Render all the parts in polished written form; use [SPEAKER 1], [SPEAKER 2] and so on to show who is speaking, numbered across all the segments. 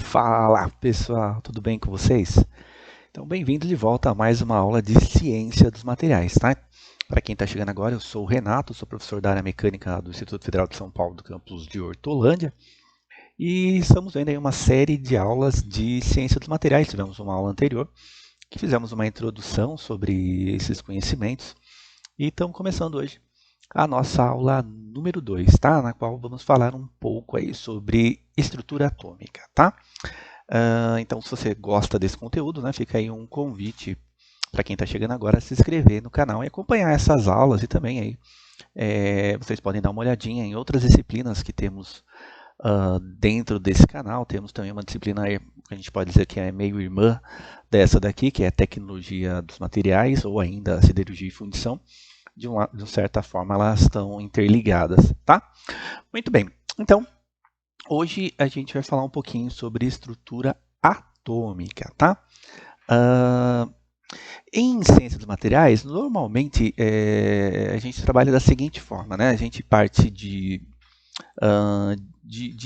[SPEAKER 1] Fala pessoal, tudo bem com vocês? Então, bem-vindo de volta a mais uma aula de ciência dos materiais, tá? Para quem está chegando agora, eu sou o Renato, sou professor da área mecânica do Instituto Federal de São Paulo, do campus de Hortolândia, e estamos vendo aí uma série de aulas de ciência dos materiais. Tivemos uma aula anterior que fizemos uma introdução sobre esses conhecimentos e estamos começando hoje a nossa aula número 2, tá? Na qual vamos falar um pouco aí sobre estrutura atômica, tá? Então, se você gosta desse conteúdo, né, fica aí um convite para quem está chegando agora a se inscrever no canal e acompanhar essas aulas. E também aí vocês podem dar uma olhadinha em outras disciplinas que temos dentro desse canal. Temos também uma disciplina aí, que a gente pode dizer que é meio irmã dessa daqui, que é tecnologia dos materiais ou ainda siderurgia e fundição. De uma certa forma, elas estão interligadas, tá? Muito bem. Então, hoje a gente vai falar um pouquinho sobre estrutura atômica, tá? Em ciência dos materiais, normalmente a gente trabalha da seguinte forma, né? A gente parte de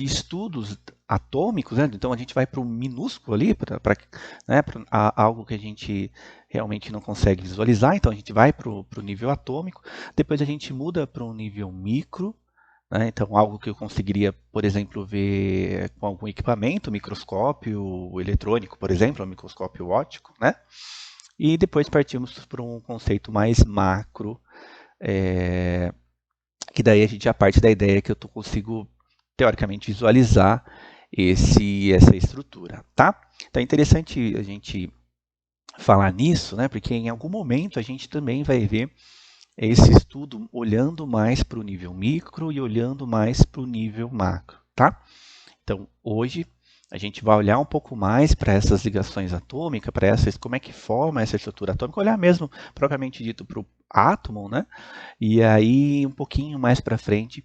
[SPEAKER 1] estudos atômicos, né? Então a gente vai para o minúsculo ali, para algo que a gente realmente não consegue visualizar, então a gente vai para o nível atômico, depois a gente muda para um nível micro, né? Então algo que eu conseguiria, por exemplo, ver com algum equipamento, microscópio eletrônico, por exemplo, ou microscópio óptico, né? E depois partimos para um conceito mais macro, que daí a gente já parte da ideia que eu consigo, teoricamente, visualizar essa estrutura, tá? Então é interessante a gente falar nisso, né? Porque em algum momento a gente também vai ver esse estudo olhando mais para o nível micro e olhando mais para o nível macro, tá? Então, hoje a gente vai olhar um pouco mais para essas ligações atômicas, para essas, como é que forma essa estrutura atômica, olhar mesmo propriamente dito para o átomo, né? E aí um pouquinho mais para frente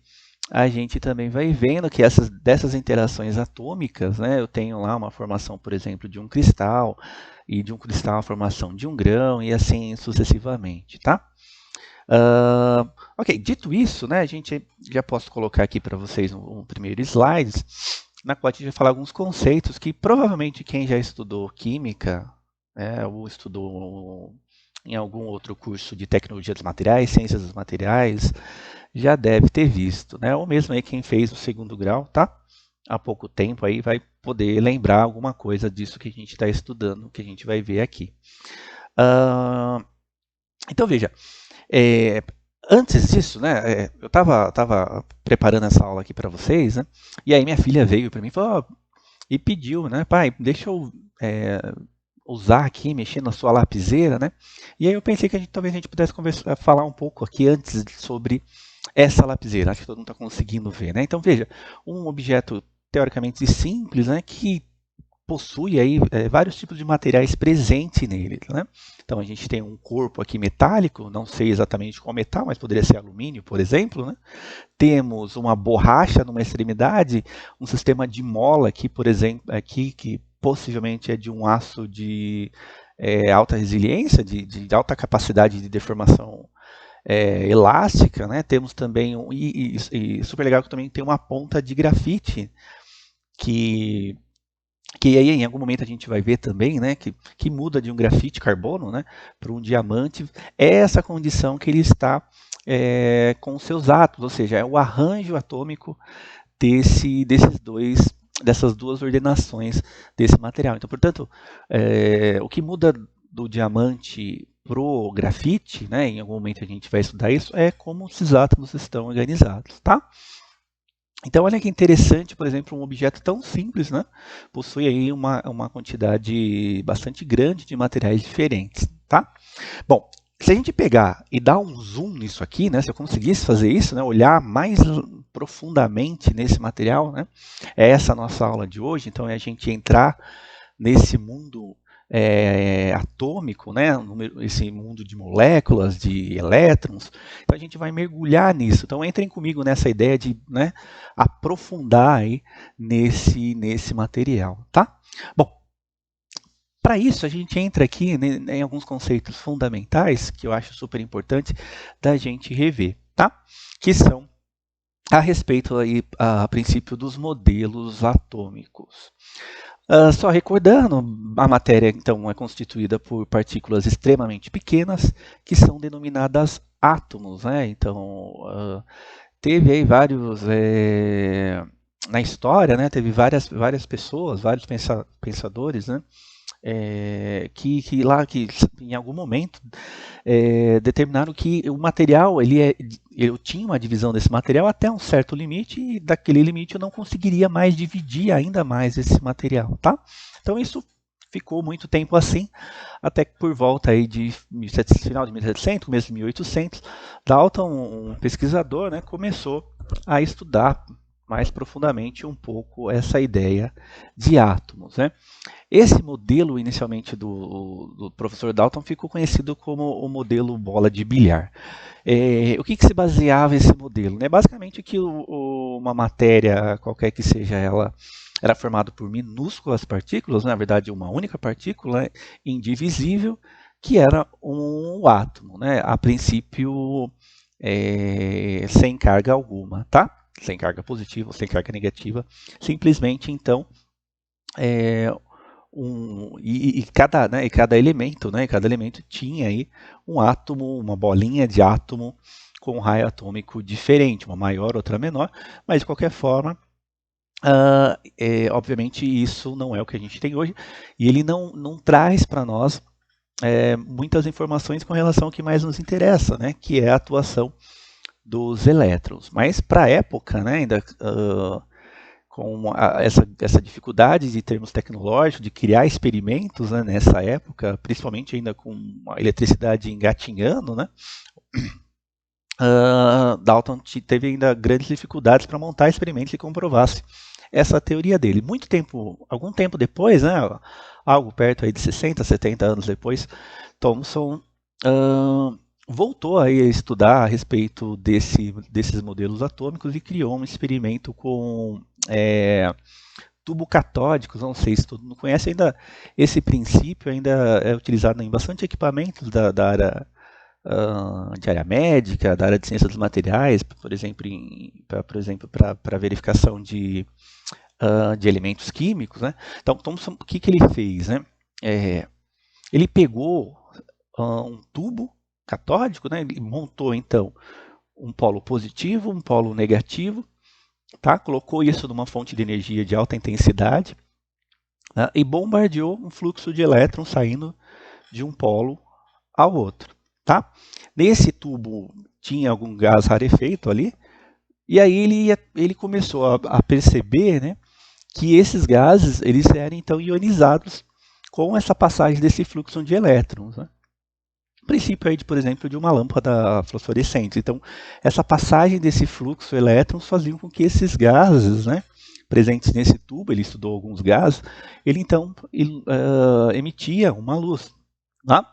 [SPEAKER 1] a gente também vai vendo que dessas interações atômicas, né, eu tenho lá uma formação, por exemplo, de um cristal, e de um cristal a formação de um grão, e assim sucessivamente, tá? Ok, dito isso, né, a gente já posso colocar aqui para vocês um primeiro slide, na qual a gente vai falar alguns conceitos que provavelmente quem já estudou química, ou estudou em algum outro curso de tecnologia dos materiais, ciências dos materiais, já deve ter visto, né? Ou mesmo aí quem fez o segundo grau, tá? Há pouco tempo aí vai poder lembrar alguma coisa disso que a gente está estudando, que a gente vai ver aqui. Então veja, antes disso, né? Eu estava preparando essa aula aqui para vocês, né? E aí minha filha veio para mim e falou, e pediu, né? Pai, deixa eu usar aqui, mexer na sua lapiseira, né? E aí eu pensei que talvez a gente pudesse falar um pouco aqui antes sobre essa lapiseira. Acho que todo mundo está conseguindo ver, né? Então veja, um objeto teoricamente simples, né? Que possui aí vários tipos de materiais presentes nele, né? Então a gente tem um corpo aqui metálico, não sei exatamente qual metal, mas poderia ser alumínio, por exemplo, né? Temos uma borracha numa extremidade, um sistema de mola aqui, por exemplo, aqui que possivelmente é de um aço de alta resiliência, de alta capacidade de deformação elástica, né? Temos também, e super legal que também tem uma ponta de grafite, que aí em algum momento a gente vai ver também, né, que muda de um grafite carbono, né, para um diamante, é essa condição que ele está com seus átomos, ou seja, é o arranjo atômico dessas duas ordenações desse material. Então, portanto, o que muda do diamante para o grafite, né, em algum momento a gente vai estudar isso, é como esses átomos estão organizados, tá? Então, olha que interessante, por exemplo, um objeto tão simples, né, possui aí uma quantidade bastante grande de materiais diferentes, tá? Bom, se a gente pegar e dar um zoom nisso aqui, né, se eu conseguisse fazer isso, né, olhar mais profundamente nesse material, né, é essa a nossa aula de hoje, então é a gente entrar nesse mundo atômico, né, esse mundo de moléculas, de elétrons, então a gente vai mergulhar nisso. Então entrem comigo nessa ideia de, né, aprofundar aí nesse material, tá? Bom, para isso a gente entra aqui, né, em alguns conceitos fundamentais que eu acho super importante da gente rever, tá? Que são a respeito aí a princípio dos modelos atômicos. Só recordando, a matéria então é constituída por partículas extremamente pequenas que são denominadas átomos, né? Então, teve aí vários na história, né? Teve várias pessoas, vários pensadores, né? Que em algum momento determinaram que o material eu tinha uma divisão desse material até um certo limite e daquele limite eu não conseguiria mais dividir ainda mais esse material, tá? Então isso ficou muito tempo assim, até que por volta aí de final de 1700, começo de 1800, Dalton, um pesquisador, né, começou a estudar mais profundamente um pouco essa ideia de átomos, né? Esse modelo, inicialmente, do professor Dalton, ficou conhecido como o modelo bola de bilhar. O que se baseava esse modelo? Basicamente que uma matéria, qualquer que seja ela, era formada por minúsculas partículas, na verdade uma única partícula indivisível, que era um átomo, né? A princípio sem carga alguma, tá? Sem carga positiva ou sem carga negativa, simplesmente então cada elemento, né, cada elemento tinha aí um átomo, uma bolinha de átomo com um raio atômico diferente, uma maior, outra menor, mas de qualquer forma, obviamente isso não é o que a gente tem hoje, e ele não traz para nós muitas informações com relação ao que mais nos interessa, né, que é a atuação dos elétrons. Mas para a época, né, ainda com essa dificuldade de termos tecnológicos, de criar experimentos, né, nessa época, principalmente ainda com a eletricidade engatinhando, né, Dalton teve ainda grandes dificuldades para montar experimentos que comprovasse essa teoria dele. Algum tempo depois, né, algo perto aí de 60, 70 anos depois, Thomson voltou aí a estudar a respeito desses modelos atômicos e criou um experimento com tubo-catódicos. Não sei se todo mundo conhece, ainda esse princípio ainda é utilizado em bastante equipamentos da área de área médica, da área de ciência dos materiais, por exemplo, para verificação de elementos químicos, né? Então, Thomson, o que ele fez, né? Ele pegou um tubo catódico, né? Ele montou então um polo positivo, um polo negativo, tá? Colocou isso numa fonte de energia de alta intensidade, né? E bombardeou um fluxo de elétrons saindo de um polo ao outro, tá? Nesse tubo tinha algum gás rarefeito ali, e aí ele começou a perceber, né, que esses gases eles eram então ionizados com essa passagem desse fluxo de elétrons, né? Princípio aí, por exemplo, de uma lâmpada fluorescente. Então, essa passagem desse fluxo de elétrons fazia com que esses gases, né, presentes nesse tubo, ele estudou alguns gases, ele então emitia uma luz, tá?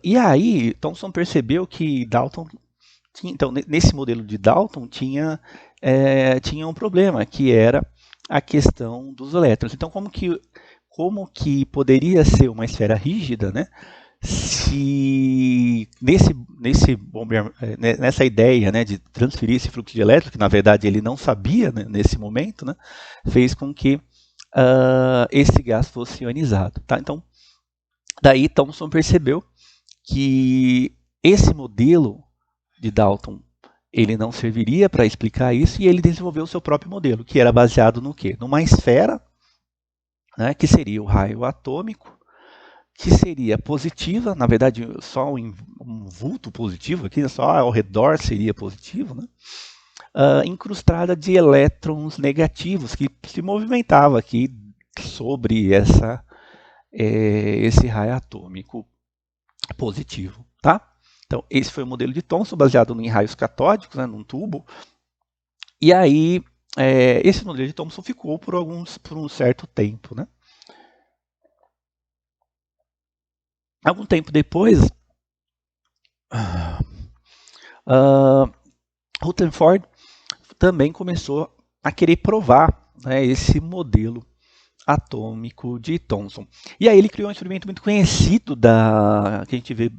[SPEAKER 1] E aí, Thomson percebeu que Dalton então, nesse modelo de Dalton tinha um problema, que era a questão dos elétrons. Então, como que poderia ser uma esfera rígida, né, se nessa ideia, né, de transferir esse fluxo de elétrons, que na verdade ele não sabia, né, nesse momento, né, fez com que esse gás fosse ionizado. Tá? Então, daí Thomson percebeu que esse modelo de Dalton ele não serviria para explicar isso, e ele desenvolveu o seu próprio modelo, que era baseado no quê? Numa esfera, né, que seria o raio atômico, que seria positiva, na verdade só um vulto positivo aqui, só ao redor seria positivo, né, incrustada de elétrons negativos, que se movimentava aqui sobre esse raio atômico positivo, tá? Então, esse foi o modelo de Thomson, baseado em raios catódicos, né, num tubo. E aí, esse modelo de Thomson ficou por um certo tempo, né? Algum tempo depois, Rutherford também começou a querer provar, né, esse modelo atômico de Thomson. E aí ele criou um experimento muito conhecido que a gente vê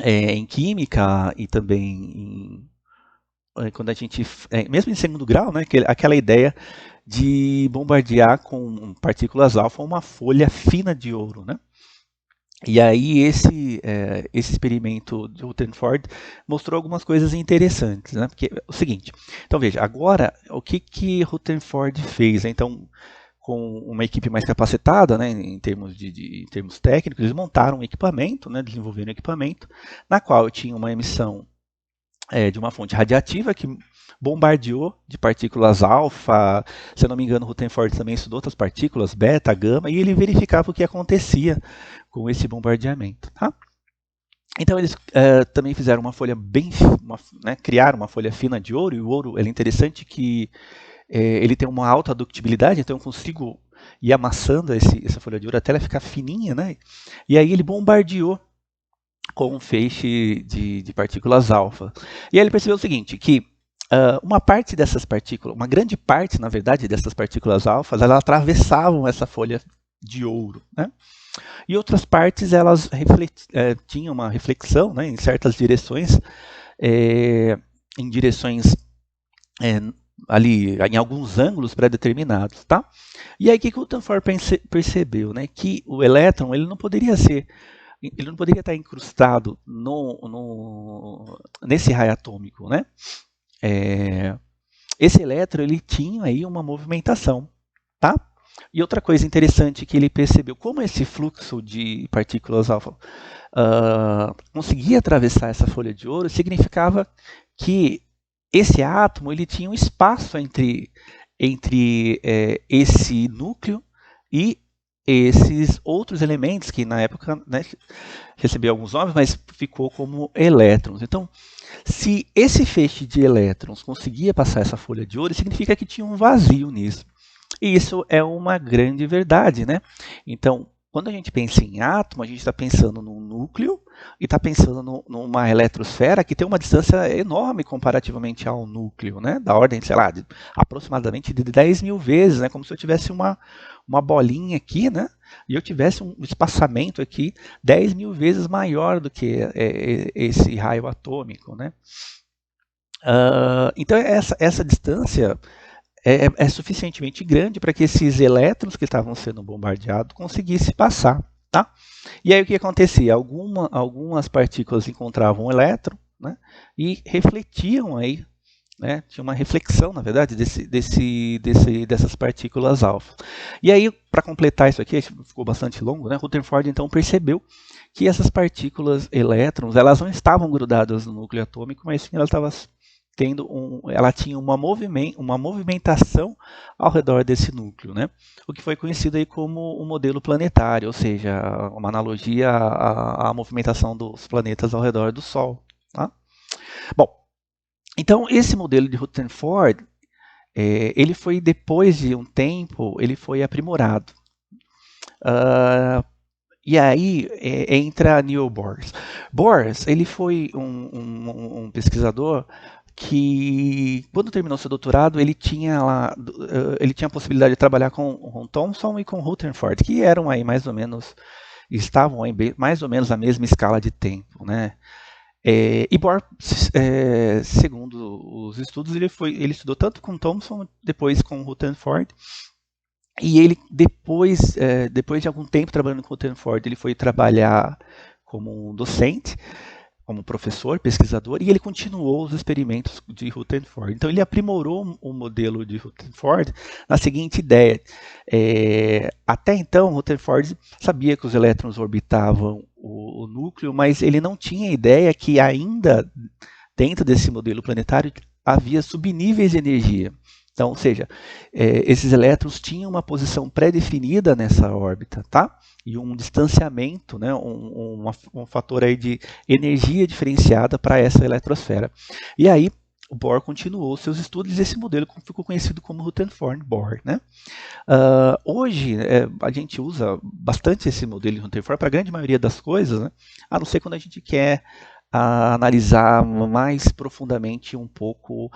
[SPEAKER 1] em química e também quando a gente, mesmo em segundo grau, né, aquela ideia de bombardear com partículas alfa uma folha fina de ouro, né? E aí esse experimento de Rutherford mostrou algumas coisas interessantes, né? Porque é o seguinte, então veja, agora o que Rutherford fez, né? Então, com uma equipe mais capacitada, né, em termos técnicos, eles montaram um equipamento, né, desenvolveram um equipamento, na qual tinha uma emissão de uma fonte radiativa que bombardeou de partículas alfa, se eu não me engano, Rutherford também estudou outras partículas, beta, gama, e ele verificava o que acontecia com esse bombardeamento. Tá? Então eles também fizeram uma folha criaram uma folha fina de ouro, e o ouro é interessante que ele tem uma alta ductibilidade, então eu consigo ir amassando essa folha de ouro até ela ficar fininha, né? E aí ele bombardeou com um feixe de partículas alfa. E aí ele percebeu o seguinte, que uma parte dessas partículas, uma grande parte, na verdade, dessas partículas alfas, elas atravessavam essa folha de ouro, né? E outras partes, elas tinham uma reflexão, né, em certas direções, em direções ali, em alguns ângulos pré-determinados, tá? E aí o que o Rutherford percebeu, né? Que o elétron, ele não poderia estar incrustado nesse raio atômico, né? Esse elétron, ele tinha aí uma movimentação, tá? E outra coisa interessante que ele percebeu, como esse fluxo de partículas alfa conseguia atravessar essa folha de ouro, significava que esse átomo ele tinha um espaço entre esse núcleo e esses outros elementos que na época, né, recebeu alguns nomes, mas ficou como elétrons. Então, se esse feixe de elétrons conseguia passar essa folha de ouro, significa que tinha um vazio nisso. E isso é uma grande verdade, né? Então, quando a gente pensa em átomo, a gente está pensando num núcleo e está pensando numa eletrosfera que tem uma distância enorme comparativamente ao núcleo, né? Da ordem, sei lá, de aproximadamente de 10 mil vezes, né? Como se eu tivesse uma bolinha aqui, né? E eu tivesse um espaçamento aqui 10 mil vezes maior do que esse raio atômico, né? Então, essa distância é suficientemente grande para que esses elétrons que estavam sendo bombardeados conseguissem passar. Tá? E aí o que acontecia? Algumas partículas encontravam um elétron, né, e refletiam aí, né, tinha uma reflexão, na verdade, dessas partículas alfa. E aí, para completar isso aqui, ficou bastante longo, né, Rutherford então percebeu que essas partículas elétrons, elas não estavam grudadas no núcleo atômico, mas sim elas estavam ela tinha uma movimentação ao redor desse núcleo, né? O que foi conhecido aí como o modelo planetário, ou seja, uma analogia à movimentação dos planetas ao redor do Sol. Tá? Bom, então esse modelo de Rutherford, ele foi, depois de um tempo, ele foi aprimorado. E aí entra Neil Bohr. Bohr, ele foi um pesquisador que, quando terminou seu doutorado, ele tinha a possibilidade de trabalhar com Thomson e com Rutherford, que eram aí mais ou menos, estavam aí mais ou menos na mesma escala de tempo, né? E Bohr, segundo os estudos, ele estudou tanto com Thomson, depois com Rutherford, e ele depois de algum tempo trabalhando com Rutherford, ele foi trabalhar como um docente, como professor, pesquisador, e ele continuou os experimentos de Rutherford. Então ele aprimorou o modelo de Rutherford na seguinte ideia. Até então, Rutherford sabia que os elétrons orbitavam o núcleo, mas ele não tinha ideia que ainda dentro desse modelo planetário havia subníveis de energia. Então, ou seja, esses elétrons tinham uma posição pré-definida nessa órbita, tá? E um distanciamento, né? um fator aí de energia diferenciada para essa eletrosfera. E aí, o Bohr continuou seus estudos e esse modelo ficou conhecido como Rutherford-Bohr, né? Hoje, a gente usa bastante esse modelo de Rutherford para a grande maioria das coisas, né? A não ser quando a gente quer analisar mais profundamente um pouco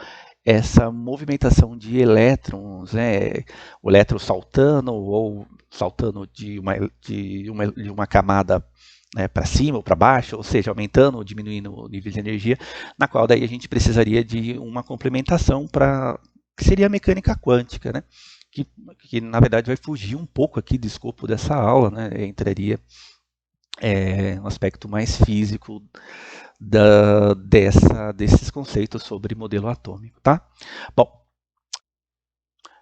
[SPEAKER 1] essa movimentação de elétrons, né? O elétron saltando ou saltando de uma camada para cima ou para baixo, ou seja, aumentando ou diminuindo o nível de energia, na qual daí a gente precisaria de uma complementação que seria a mecânica quântica, né? que na verdade vai fugir um pouco aqui do escopo dessa aula, né? Entraria um aspecto mais físico desses conceitos sobre modelo atômico, tá?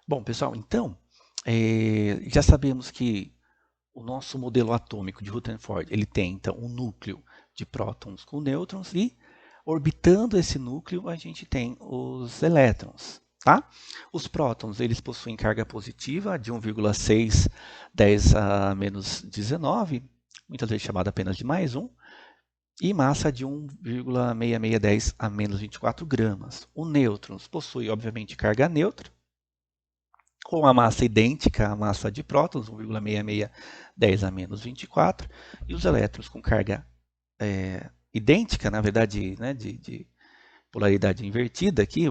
[SPEAKER 1] Bom, pessoal, então, já sabemos que o nosso modelo atômico de Rutherford, ele tem, então, um núcleo de prótons com nêutrons e, orbitando esse núcleo, a gente tem os elétrons, tá? Os prótons, eles possuem carga positiva de 1,6 10 a menos 19, muitas vezes chamada apenas de mais 1, e massa de 1,6610 a menos 24 gramas. O nêutrons possui, obviamente, carga neutra, com a massa idêntica à massa de prótons, 1,6610 a menos 24, e os elétrons com carga idêntica, na verdade, né, de polaridade invertida aqui,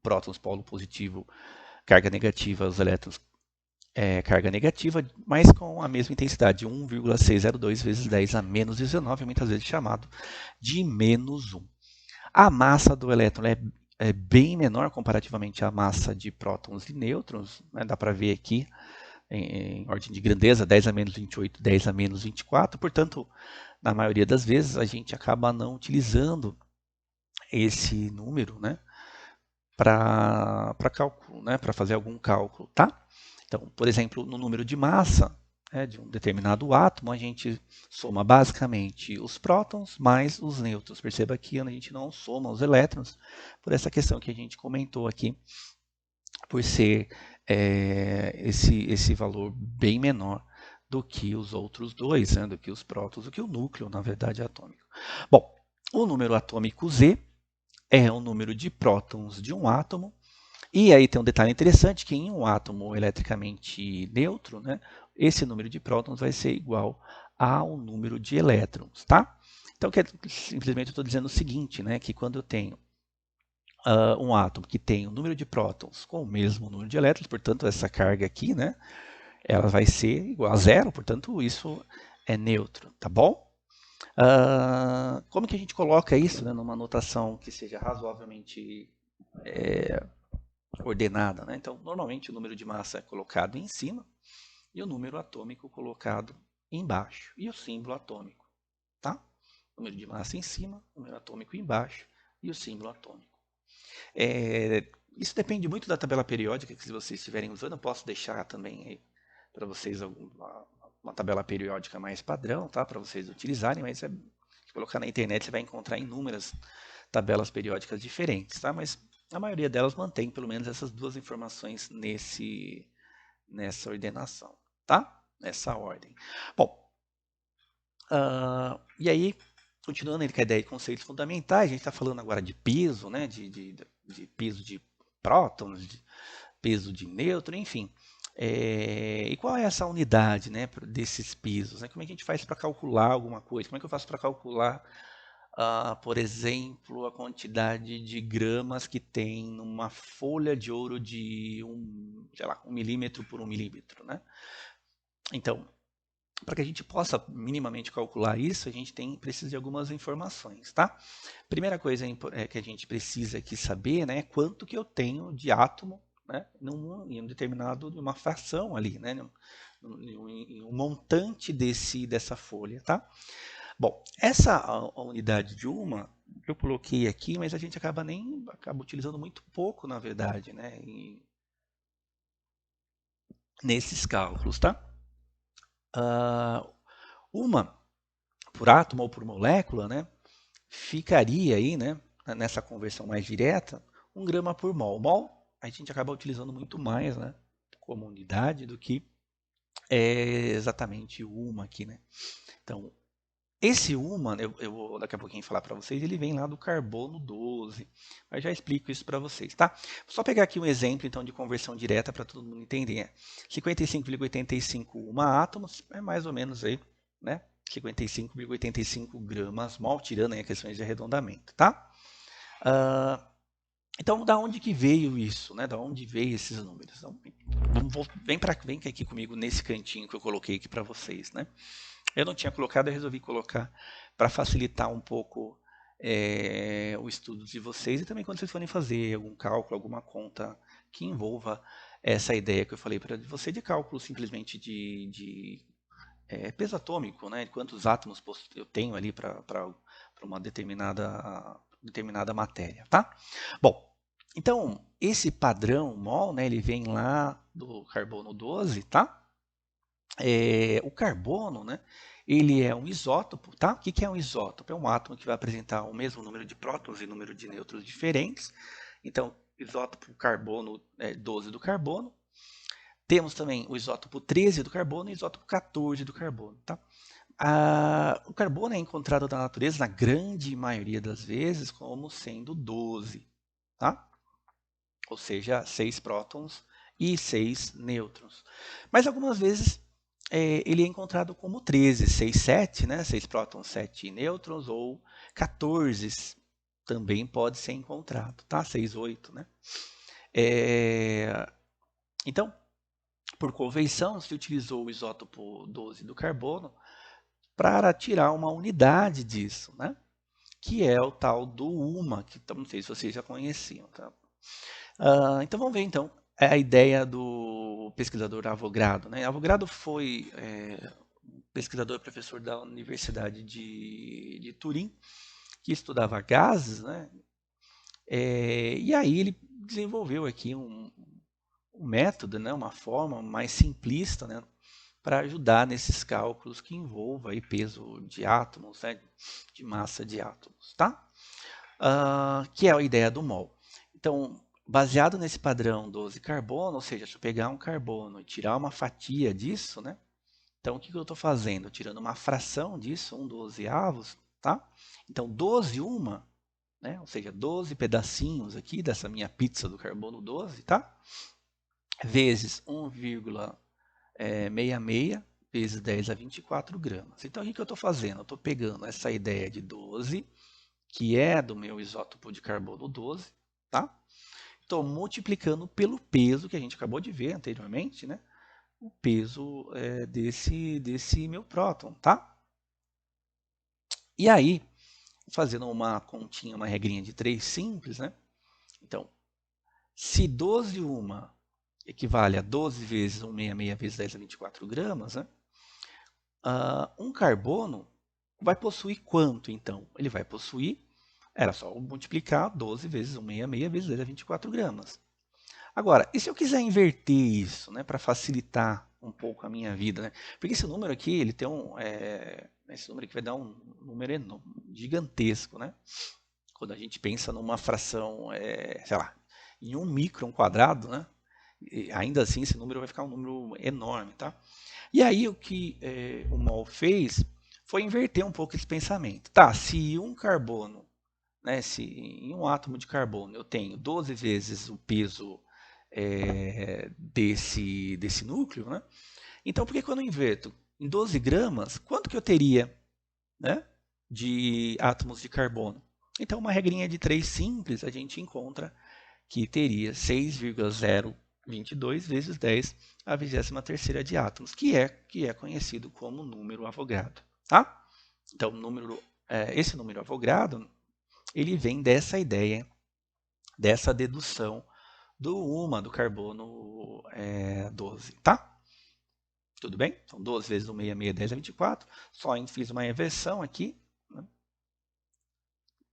[SPEAKER 1] prótons polo positivo, carga negativa, os elétrons carga negativa, mas com a mesma intensidade, 1,602 vezes 10 a menos 19, muitas vezes chamado de menos 1. A massa do elétron é bem menor comparativamente à massa de prótons e nêutrons, né? Dá para ver aqui em ordem de grandeza, 10 a menos 28, 10 a menos 24, portanto, na maioria das vezes a gente acaba não utilizando esse número, né, para cálculo, né, para fazer algum cálculo, tá? Então, por exemplo, no número de massa de um determinado átomo, a gente soma basicamente os prótons mais os nêutrons. Perceba que a gente não soma os elétrons, por essa questão que a gente comentou aqui, por ser esse valor bem menor do que os outros dois, né, do que os prótons, do que o núcleo, na verdade, atômico. Bom, o número atômico Z é o número de prótons de um átomo. E aí tem um detalhe interessante, que em um átomo eletricamente neutro, né, esse número de prótons vai ser igual ao número de elétrons, tá? Então, simplesmente eu estou dizendo o seguinte, né, que quando eu tenho um átomo que tem o número de prótons com o mesmo número de elétrons, portanto, essa carga aqui, né, ela vai ser igual a zero, portanto, isso é neutro, tá bom? Como que a gente coloca isso, né, numa notação que seja razoavelmente ordenada, né? Então, normalmente o número de massa é colocado em cima e o número atômico colocado embaixo e o símbolo atômico, tá? Número de massa em cima, número atômico embaixo e o símbolo atômico. Isso depende muito da tabela periódica que se vocês estiverem usando, eu posso deixar também para vocês uma tabela periódica mais padrão, tá? Para vocês utilizarem, mas se colocar na internet você vai encontrar inúmeras tabelas periódicas diferentes, tá? Mas a maioria delas mantém pelo menos essas duas informações nessa ordenação, tá? Nessa ordem. Bom, e aí, continuando com a ideia de conceitos fundamentais, a gente está falando agora de peso, né? De peso de prótons, de peso de nêutron, enfim. E qual é essa unidade, né, desses pesos? Né? Como é que a gente faz para calcular alguma coisa? Como é que eu faço para calcular, por exemplo, a quantidade de gramas que tem numa folha de ouro de 1 milímetro por 1 milímetro, né? Então, para que a gente possa minimamente calcular isso, a gente precisa de algumas informações, tá? Primeira coisa que a gente precisa aqui saber, né, é quanto que eu tenho de átomo, né, em um determinado, uma fração ali, né, em um montante dessa folha, tá? Bom, essa a unidade de eu coloquei aqui, mas a gente acaba utilizando muito pouco, na verdade, né, nesses cálculos, tá? Uma por átomo ou por molécula, né, ficaria aí, né, nessa conversão mais direta, 1 grama por mol. Mol a gente acaba utilizando muito mais, né, como unidade do que exatamente uma aqui, né. Então, esse uma, eu vou daqui a pouquinho falar para vocês, ele vem lá do carbono 12, mas já explico isso para vocês, tá? Vou só pegar aqui um exemplo, então, de conversão direta para todo mundo entender. 55,85 uma átomos é mais ou menos aí, né? 55,85 gramas mol, tirando aí questões de arredondamento, tá? Então, da onde que veio isso, né? Da onde veio esses números? Então, vem aqui comigo nesse cantinho que eu coloquei aqui para vocês, né? Eu não tinha colocado, eu resolvi colocar para facilitar um pouco o estudo de vocês e também quando vocês forem fazer algum cálculo, alguma conta que envolva essa ideia que eu falei para você de cálculo simplesmente de peso atômico, né? Quantos átomos eu tenho ali para uma determinada matéria, tá? Bom, então esse padrão mol, né? Ele vem lá do carbono 12, tá? O carbono, né? Ele é um isótopo, tá? O que é um isótopo? É um átomo que vai apresentar o mesmo número de prótons e número de nêutrons diferentes. Então, isótopo carbono 12 do carbono. Temos também o isótopo 13 do carbono e o isótopo 14 do carbono, tá? O carbono é encontrado na natureza, na grande maioria das vezes, como sendo 12, tá? Ou seja, 6 prótons e 6 nêutrons. Mas algumas vezes ele é encontrado como 13, 6, 7, né? 6 prótons, 7 nêutrons, ou 14 também pode ser encontrado, tá? 6, 8, né? Então, por convenção, se utilizou o isótopo 12 do carbono para tirar uma unidade disso, né? Que é o tal do UMA, que não sei se vocês já conheciam. Tá? Então vamos ver então a ideia do pesquisador Avogadro. Né? Avogadro foi pesquisador e professor da Universidade de Turim, que estudava gases, né? E aí ele desenvolveu aqui um método, né? Uma forma mais simplista, né? Para ajudar nesses cálculos que envolvam aí peso de átomos, né? De massa de átomos, tá? Que é a ideia do mol. Então, baseado nesse padrão 12 carbono, ou seja, se eu pegar um carbono e tirar uma fatia disso, né? Então, o que eu estou fazendo? Tirando uma fração disso, 1/12avos, tá? Então, 12 uma, né? Ou seja, 12 pedacinhos aqui dessa minha pizza do carbono 12, tá? Vezes 1,66 vezes 10 a 24 gramas. Então, o que eu estou fazendo? Eu estou pegando essa ideia de 12, que é do meu isótopo de carbono 12, tá? Estou multiplicando pelo peso que a gente acabou de ver anteriormente, né? O peso desse meu próton, tá? E aí, fazendo uma continha, uma regrinha de 3 simples, né? Então, se 12 uma equivale a 12 vezes 166 vezes 10 a 24 gramas, né? Um carbono vai possuir quanto, então? Ele vai possuir, era só multiplicar 12 vezes 166 vezes 10 a 24 gramas. Agora, e se eu quiser inverter isso, né, para facilitar um pouco a minha vida, né? Porque esse número aqui, ele tem esse número aqui vai dar um número gigantesco, né? Quando a gente pensa numa fração, sei lá, em 1 micron quadrado, né? E ainda assim, esse número vai ficar um número enorme, tá? E aí o que o mol fez foi inverter um pouco esse pensamento. Tá, se um carbono, né, se em um átomo de carbono eu tenho 12 vezes o peso desse núcleo, né? Então por que eu não inverto? Em 12 gramas, quanto que eu teria, né, de átomos de carbono? Então uma regrinha de 3 simples a gente encontra que teria 6,022 vezes 10 a 23ª de átomos, que é conhecido como número Avogadro, tá? Então, esse número Avogadro, ele vem dessa ideia, dessa dedução do UMA, do carbono 12, tá? Tudo bem? Então, 12 vezes 166, 10 a 24. Só fiz uma inversão aqui, né,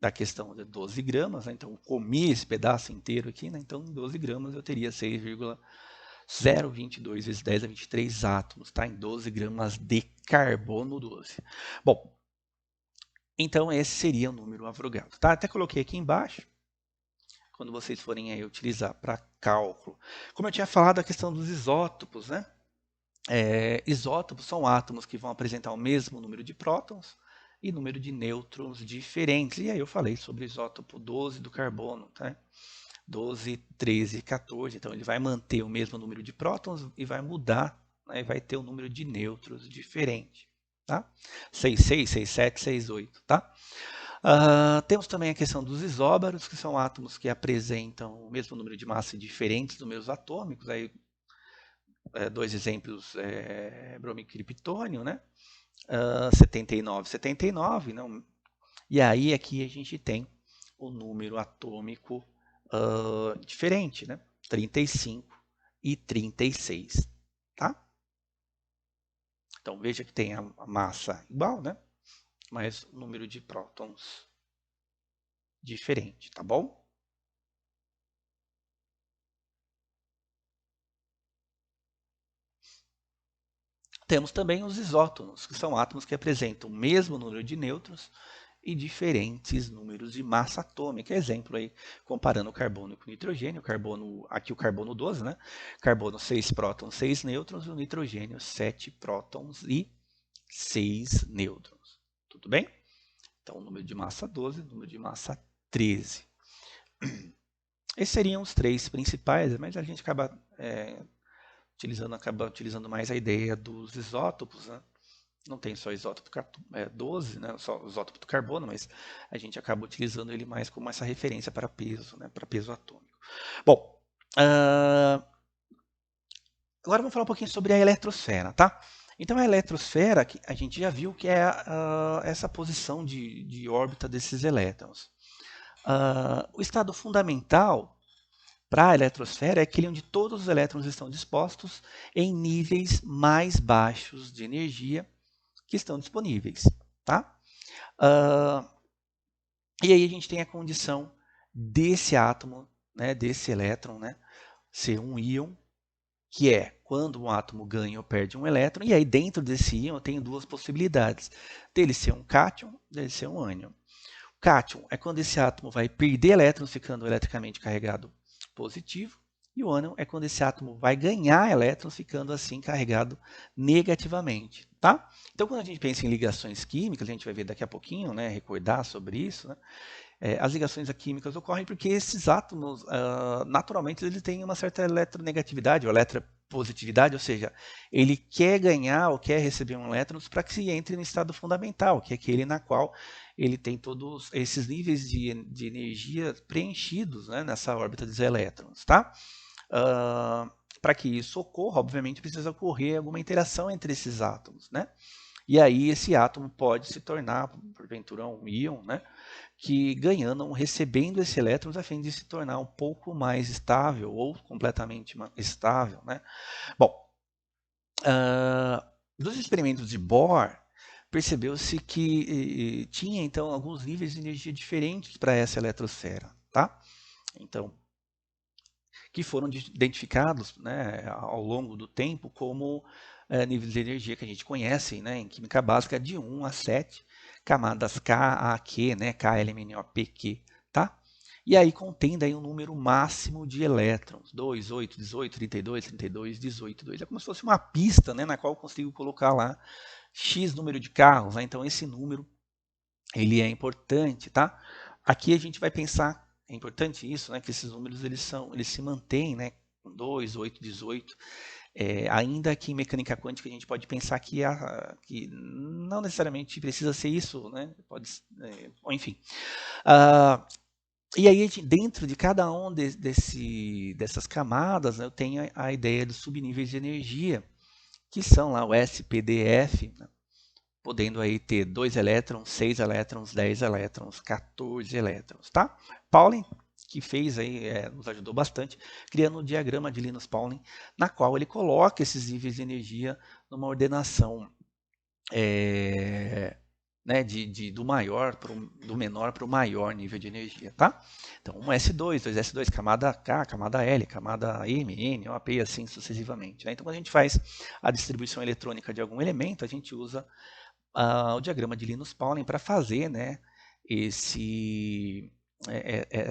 [SPEAKER 1] da questão de 12 gramas, né? Então eu comi esse pedaço inteiro aqui, né? Então em 12 gramas eu teria 6,022 vezes 10 a 23 átomos, tá? Em 12 gramas de carbono 12. Bom, então esse seria o número Avogadro, tá? Até coloquei aqui embaixo, quando vocês forem aí utilizar para cálculo. Como eu tinha falado, a questão dos isótopos, né? Isótopos são átomos que vão apresentar o mesmo número de prótons e número de nêutrons diferentes. E aí eu falei sobre o isótopo 12 do carbono, tá? 12, 13, 14. Então ele vai manter o mesmo número de prótons e vai mudar, né? E vai ter um número de nêutrons diferente, tá? 6, 6, 6, 7, 6, 8, tá? Temos também a questão dos isóbaros, que são átomos que apresentam o mesmo número de massa diferentes números atômicos. Aí, dois exemplos, bromio e criptônio, né? 79, 79, não? E aí aqui a gente tem o número atômico diferente, né? 35 e 36, tá? Então veja que tem a massa igual, né? Mas o número de prótons diferente, tá bom? Temos também os isótonos, que são átomos que apresentam o mesmo número de nêutrons e diferentes números de massa atômica. Exemplo aí, comparando o carbono com o nitrogênio, aqui o carbono 12, né? Carbono 6 prótons, 6 nêutrons, e o nitrogênio 7 prótons e 6 nêutrons. Tudo bem? Então, número de massa 12, número de massa 13. Esses seriam os três principais, mas a gente acaba utilizando mais a ideia dos isótopos, né? Não tem só isótopo 12, né? Só o isótopo do carbono, mas a gente acaba utilizando ele mais como essa referência para peso, né? Para peso atômico. Bom, agora vamos falar um pouquinho sobre a eletrosfera, tá? Então a eletrosfera, a gente já viu que é essa posição de órbita desses elétrons. O estado fundamental para a eletrosfera é aquele onde todos os elétrons estão dispostos em níveis mais baixos de energia que estão disponíveis, tá? E aí a gente tem a condição desse átomo, né, desse elétron, né, ser um íon, que é quando um átomo ganha ou perde um elétron, e aí dentro desse íon eu tenho duas possibilidades, dele ser um cátion, dele ser um ânion. O cátion é quando esse átomo vai perder elétrons, ficando eletricamente carregado positivo, e o ânion é quando esse átomo vai ganhar elétrons, ficando assim carregado negativamente, tá? Então, quando a gente pensa em ligações químicas, a gente vai ver daqui a pouquinho, né, recordar sobre isso, né? As ligações químicas ocorrem porque esses átomos, naturalmente, eles têm uma certa eletronegatividade ou eletropositividade, ou seja, ele quer ganhar ou quer receber um elétron para que se entre no estado fundamental, que é aquele na qual ele tem todos esses níveis de energia preenchidos, né, nessa órbita dos elétrons, tá? Para que isso ocorra, obviamente, precisa ocorrer alguma interação entre esses átomos, né? E aí esse átomo pode se tornar, porventura, um íon, né? Que ganhando, recebendo esse elétrons a fim de se tornar um pouco mais estável ou completamente estável, né? Bom, dos experimentos de Bohr, percebeu-se que tinha então alguns níveis de energia diferentes para essa eletrosfera, tá? Então, que foram identificados, né, ao longo do tempo como níveis de energia que a gente conhece, né, em química básica de 1 a 7, camadas K, A, Q, né, K, L, M, N, O, P, Q, tá? E aí contém daí um número máximo de elétrons, 2, 8, 18, 32, 32, 18, 2. É como se fosse uma pista, né, na qual eu consigo colocar lá X número de carros, né? Então esse número ele é importante, tá? Aqui a gente vai pensar, é importante isso, né, que esses números eles se mantêm, né, com 2, 8, 18, ainda que em mecânica quântica a gente pode pensar que não necessariamente precisa ser isso, né, pode, enfim. E aí dentro de cada um dessas camadas, né, eu tenho a ideia dos subníveis de energia, que são lá o SPDF, né, podendo aí ter 2 elétrons, 6 elétrons, 10 elétrons, 14 elétrons, tá? Pauling, que fez aí, nos ajudou bastante, criando um diagrama de Linus Pauling, na qual ele coloca esses níveis de energia numa ordenação né, do menor para o maior nível de energia, tá? Então, um S2, 2S2, camada K, camada L, camada M, N, OP e assim sucessivamente, né? Então, quando a gente faz a distribuição eletrônica de algum elemento, a gente usa o diagrama de Linus Pauling para fazer, né,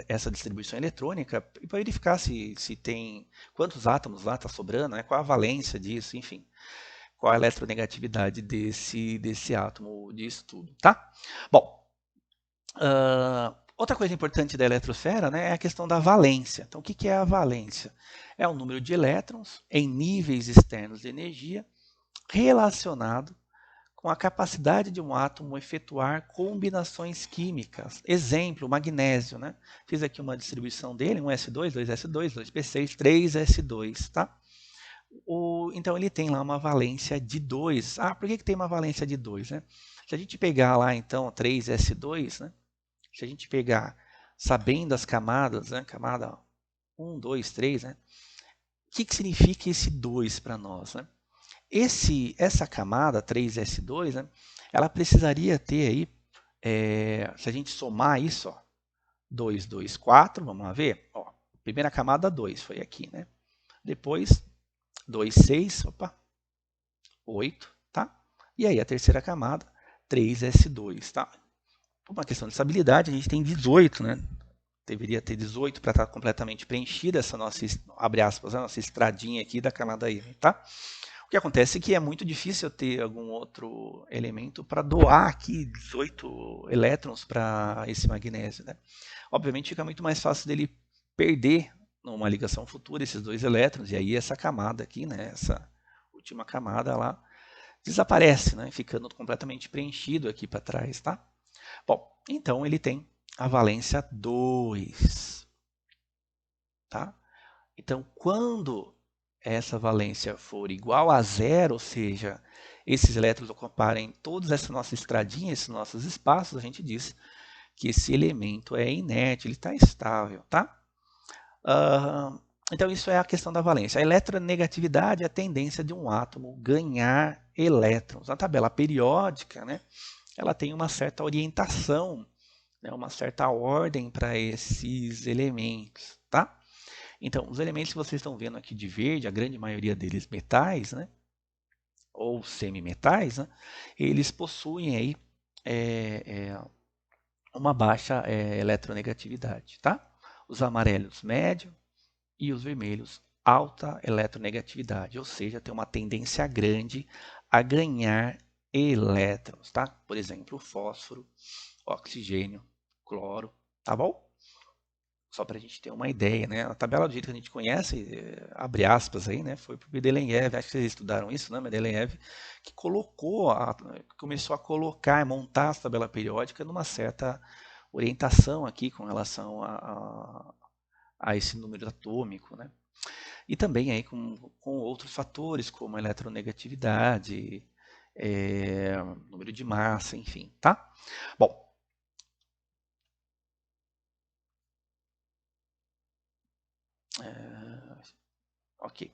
[SPEAKER 1] essa distribuição eletrônica e para verificar se tem quantos átomos lá está sobrando, né, qual a valência disso, enfim, qual a eletronegatividade desse átomo de estudo, tá? Bom, outra coisa importante da eletrosfera, né, é a questão da valência. Então, o que é a valência? É o número de elétrons em níveis externos de energia relacionado com a capacidade de um átomo efetuar combinações químicas. Exemplo, magnésio, né? Fiz aqui uma distribuição dele, um S2, 2S2, 2P6, 3S2, tá? Então ele tem lá uma valência de 2. Por que tem uma valência de 2, né? Se a gente pegar lá então 3S2, né? Se a gente pegar sabendo as camadas, né? Camada 1, 2, 3, né? que significa esse 2 para nós, né? Essa camada 3s2, né, ela precisaria ter aí, se a gente somar isso, ó, 2, 2, 4, vamos lá ver, ó, primeira camada 2 foi aqui, né? Depois 2, 6, opa, 8, tá? E aí a terceira camada, 3s2, tá? Por uma questão de estabilidade, a gente tem 18, né? Deveria ter 18 para estar completamente preenchida essa nossa, abre aspas, a nossa estradinha aqui da camada I, tá? O que acontece é que é muito difícil eu ter algum outro elemento para doar aqui 18 elétrons para esse magnésio, né? Obviamente fica muito mais fácil dele perder numa ligação futura esses 2 elétrons, e aí essa camada aqui, né, essa última camada lá, desaparece, né, ficando completamente preenchido aqui para trás, tá? Bom, então ele tem a valência 2, tá? Então, quando essa valência for igual a 0, ou seja, esses elétrons ocuparem todas essa nossa estradinha, esses nossos espaços, a gente diz que esse elemento é inerte, ele está estável, tá? Então, isso é a questão da valência. A eletronegatividade é a tendência de um átomo ganhar elétrons. Na tabela periódica, né, ela tem uma certa orientação, né, uma certa ordem para esses elementos, tá? Então, os elementos que vocês estão vendo aqui de verde, a grande maioria deles metais, né, ou semimetais, né, eles possuem aí uma baixa eletronegatividade, tá? Os amarelos médio e os vermelhos alta eletronegatividade, ou seja, tem uma tendência grande a ganhar elétrons, tá? Por exemplo, fósforo, oxigênio, cloro, tá bom? Só para a gente ter uma ideia, né? A tabela do jeito que a gente conhece, abre aspas aí, né? Foi para o Mendeleev, acho que vocês estudaram isso, né? Mendeleev, que começou a colocar, montar a tabela periódica numa certa orientação aqui com relação a esse número atômico, né? E também aí com outros fatores, como a eletronegatividade, número de massa, enfim, tá? Bom, ok.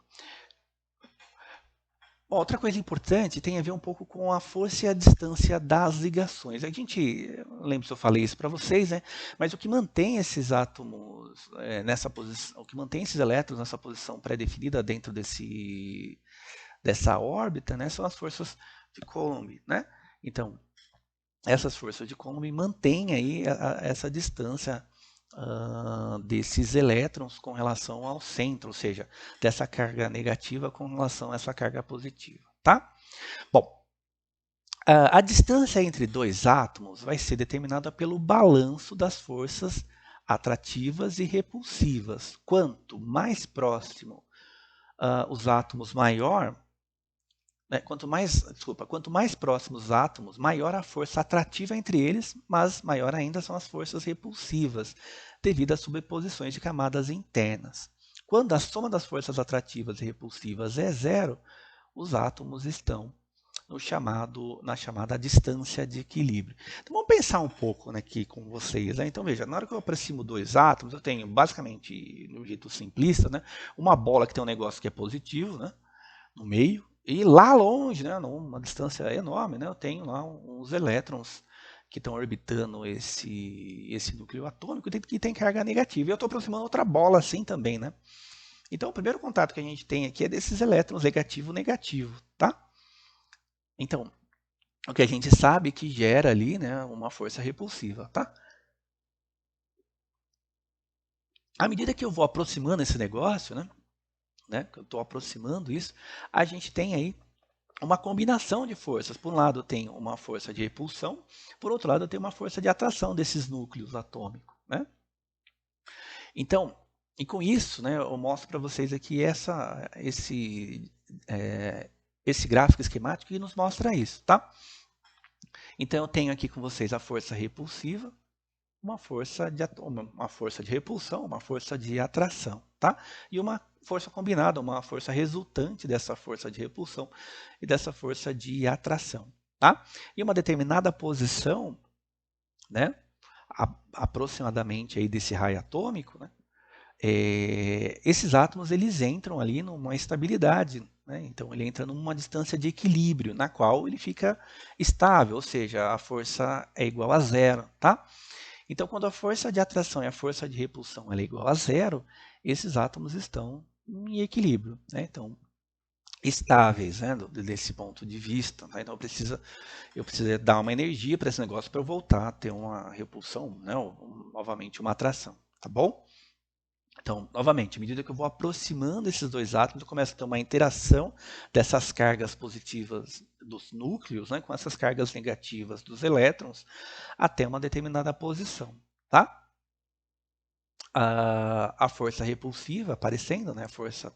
[SPEAKER 1] Bom, outra coisa importante tem a ver um pouco com a força e a distância das ligações. A gente, não lembro se eu falei isso para vocês, né? Mas o que mantém esses átomos nessa posição, o que mantém esses elétrons nessa posição pré-definida dentro dessa órbita, né, são as forças de Coulomb, né? Então, essas forças de Coulomb mantêm aí essa distância desses elétrons com relação ao centro, ou seja, dessa carga negativa com relação a essa carga positiva, tá? Bom, a distância entre dois átomos vai ser determinada pelo balanço das forças atrativas e repulsivas. Quanto mais próximo os átomos, quanto mais próximos os átomos, maior a força atrativa entre eles, mas maior ainda são as forças repulsivas, devido às sobreposições de camadas internas. Quando a soma das forças atrativas e repulsivas é zero, os átomos estão na chamada distância de equilíbrio. Então vamos pensar um pouco, né, aqui com vocês. Né? Então veja, na hora que eu aproximo dois átomos, eu tenho basicamente, no jeito simplista, né, uma bola que tem um negócio que é positivo, né, no meio, e lá longe, né, numa distância enorme, né, eu tenho lá uns elétrons que estão orbitando esse núcleo atômico que tem carga negativa. E eu estou aproximando outra bola assim também, né? Então o primeiro contato que a gente tem aqui é desses elétrons negativo-negativo, tá? Então, o que a gente sabe que gera ali, né, uma força repulsiva, tá? À medida que eu vou aproximando esse negócio, né, que eu estou aproximando isso, a gente tem aí uma combinação de forças. Por um lado, eu tenho uma força de repulsão, por outro lado, eu tenho uma força de atração desses núcleos atômicos, né? Então, e com isso, né, eu mostro para vocês aqui esse gráfico esquemático que nos mostra isso, tá? Então, eu tenho aqui com vocês a força repulsiva, uma força de repulsão, uma força de atração, tá? E uma força combinada, uma força resultante dessa força de repulsão e dessa força de atração, tá? E uma determinada posição, né, aproximadamente aí desse raio atômico, né, esses átomos eles entram ali numa estabilidade, né? Então ele entra numa distância de equilíbrio, na qual ele fica estável, ou seja, a força é igual a zero, tá? Então quando a força de atração e a força de repulsão é igual a zero, esses átomos estão em equilíbrio, né? Então estáveis, né? Desse ponto de vista, tá? Então eu preciso dar uma energia para esse negócio para eu voltar a ter uma repulsão, né? Ou, novamente uma atração, tá bom? Então, novamente, à medida que eu vou aproximando esses dois átomos, eu começo a ter uma interação dessas cargas positivas dos núcleos, né, com essas cargas negativas dos elétrons, até uma determinada posição. Tá? A força repulsiva aparecendo, né, a força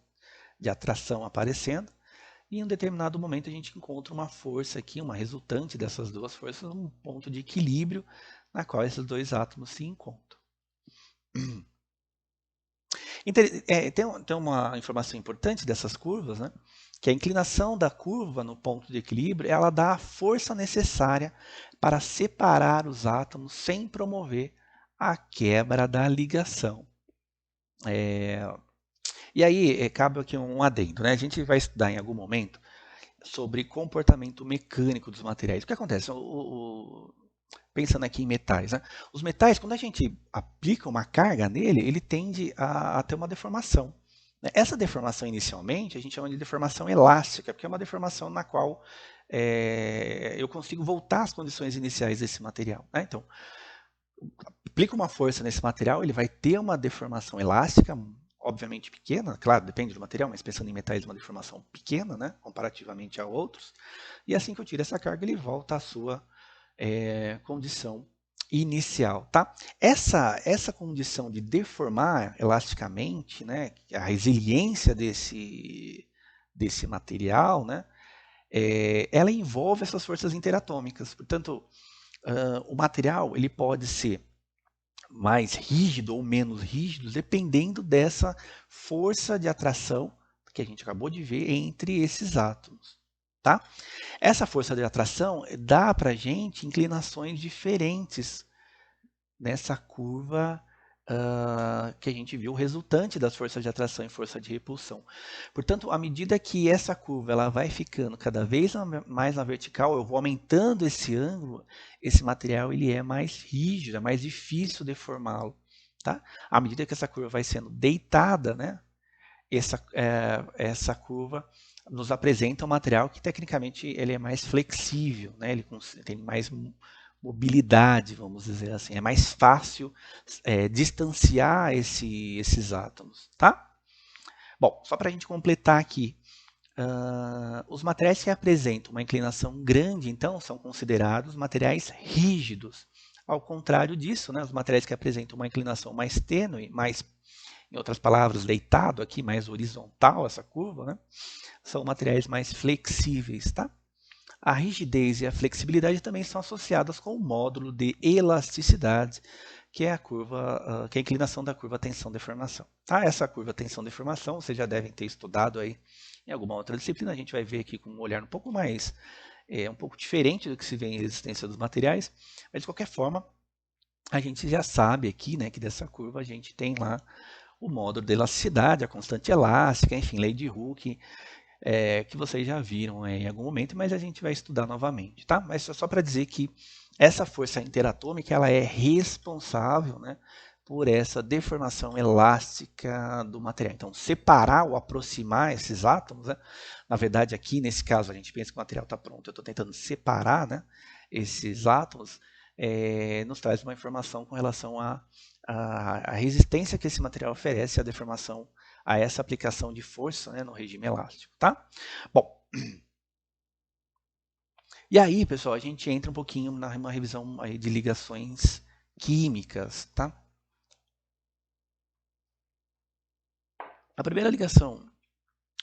[SPEAKER 1] de atração aparecendo, e em um determinado momento a gente encontra uma força aqui, uma resultante dessas duas forças, um ponto de equilíbrio na qual esses dois átomos se encontram. Tem uma informação importante dessas curvas, né? Que a inclinação da curva no ponto de equilíbrio, ela dá a força necessária para separar os átomos sem promover a quebra da ligação. E aí, cabe aqui um adendo, né? A gente vai estudar em algum momento sobre comportamento mecânico dos materiais. O que acontece? Pensando aqui em metais, né? Os metais, quando a gente aplica uma carga nele, ele tende a ter uma deformação. Essa deformação inicialmente a gente chama de deformação elástica, porque é uma deformação na qual eu consigo voltar às condições iniciais desse material. Né? Então, aplica uma força nesse material, ele vai ter uma deformação elástica, obviamente pequena, claro, depende do material, mas pensando em metais, uma deformação pequena, né, comparativamente a outros. E assim que eu tiro essa carga, ele volta à sua condição inicial, tá? Essa condição de deformar elasticamente, né, a resiliência desse material, né, ela envolve essas forças interatômicas. Portanto, o material ele pode ser mais rígido ou menos rígido, dependendo dessa força de atração que a gente acabou de ver entre esses átomos, tá? Essa força de atração dá para a gente inclinações diferentes nessa curva que a gente viu, resultante das forças de atração e força de repulsão. Portanto, à medida que essa curva ela vai ficando cada vez mais na vertical, eu vou aumentando esse ângulo, esse material ele é mais rígido, é mais difícil deformá-lo. Tá? À medida que essa curva vai sendo deitada, né, essa curva nos apresenta um material que tecnicamente ele é mais flexível, né? Ele tem mais mobilidade, vamos dizer assim. É mais fácil distanciar esses átomos. Tá? Bom, só para a gente completar aqui, os materiais que apresentam uma inclinação grande, então, são considerados materiais rígidos. Ao contrário disso, né, os materiais que apresentam uma inclinação mais tênue, em outras palavras, deitado aqui, mais horizontal essa curva, né, são materiais mais flexíveis. Tá? A rigidez e a flexibilidade também são associadas com o módulo de elasticidade, que é que é a inclinação da curva tensão-deformação. Tá? Essa curva tensão-deformação vocês já devem ter estudado aí em alguma outra disciplina. A gente vai ver aqui com um olhar um pouco mais, um pouco diferente do que se vê em resistência dos materiais, mas de qualquer forma, a gente já sabe aqui, né, que dessa curva a gente tem lá o módulo de elasticidade, a constante elástica, enfim, lei de Hooke, que vocês já viram em algum momento, mas a gente vai estudar novamente, tá? Mas só para dizer que essa força interatômica ela é responsável, né, por essa deformação elástica do material. Então, separar ou aproximar esses átomos, né, na verdade aqui nesse caso a gente pensa que o material está pronto, eu estou tentando separar, né, esses átomos, nos traz uma informação com relação à resistência que esse material oferece à deformação, a essa aplicação de força, né, no regime elástico. Tá? Bom, e aí, pessoal, a gente entra um pouquinho numa revisão aí de ligações químicas. Tá? A primeira ligação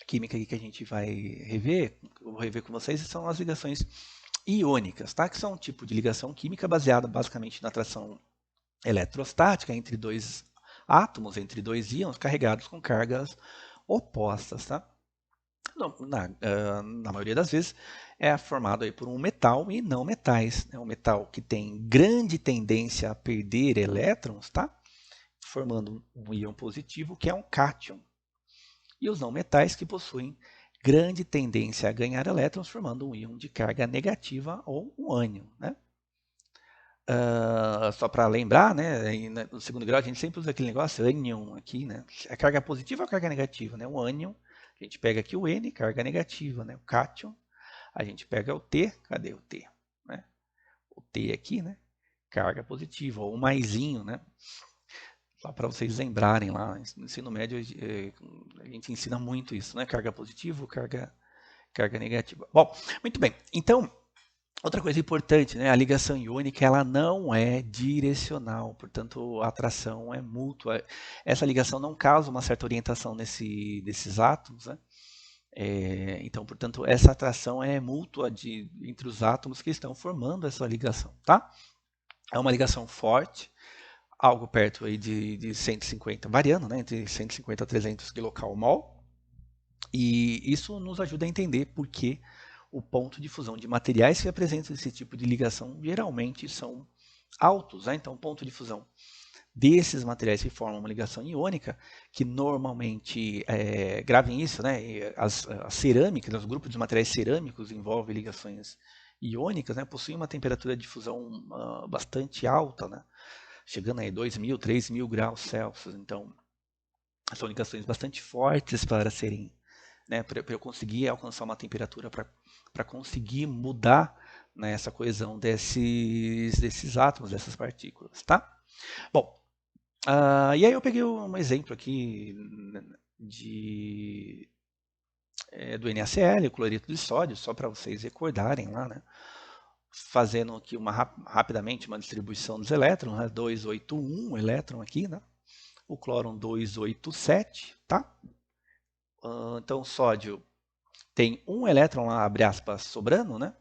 [SPEAKER 1] química que a gente vai rever, eu vou rever com vocês, são as ligações iônicas, tá? Que são um tipo de ligação química baseada basicamente na atração eletrostática entre dois átomos, entre dois íons carregados com cargas opostas. Tá? Na maioria das vezes é formado aí por um metal e não metais. É um metal que tem grande tendência a perder elétrons, tá? formando um íon positivo, que é um cátion. E os não metais que possuem grande tendência a ganhar elétrons, formando um íon de carga negativa ou um ânion, né? Só para lembrar, né, no segundo grau a gente sempre usa aquele negócio ânion aqui, né? A carga positiva ou a carga negativa, né? O ânion, a gente pega aqui o N, carga negativa, né? O cátion, a gente pega o T, cadê o T? Né? O T aqui, né? Carga positiva, ou o maisinho, né? Só para vocês lembrarem lá, no ensino médio a gente ensina muito isso, né? Carga positiva, carga negativa. Bom, muito bem. Então, outra coisa importante, né? A ligação iônica ela não é direcional, portanto a atração é mútua. Essa ligação não causa uma certa orientação desses átomos, né? Então, portanto, essa atração é mútua entre os átomos que estão formando essa ligação, tá? É uma ligação forte, algo perto aí de 150, variando, né? Entre 150 a 300 kcal. E isso nos ajuda a entender por que o ponto de fusão de materiais que apresentam esse tipo de ligação geralmente são altos, né? Então, o ponto de fusão desses materiais que formam uma ligação iônica, que normalmente, gravem isso, né? As cerâmicas, os grupos de materiais cerâmicos envolvem ligações iônicas, né? Possuem uma temperatura de fusão bastante alta, né? Chegando aí 2.000, 3.000 graus Celsius. Então, são ligações bastante fortes para serem, né, para eu conseguir alcançar uma temperatura para conseguir mudar, né, essa coesão desses átomos, dessas partículas, tá? Bom, e aí eu peguei um exemplo aqui do NaCl, o cloreto de sódio, só para vocês recordarem lá, né? Fazendo aqui rapidamente uma distribuição dos elétrons, né? 281 elétron aqui, né? O cloro 287, tá? Então o sódio tem um elétron lá, abre aspas, sobrando, né?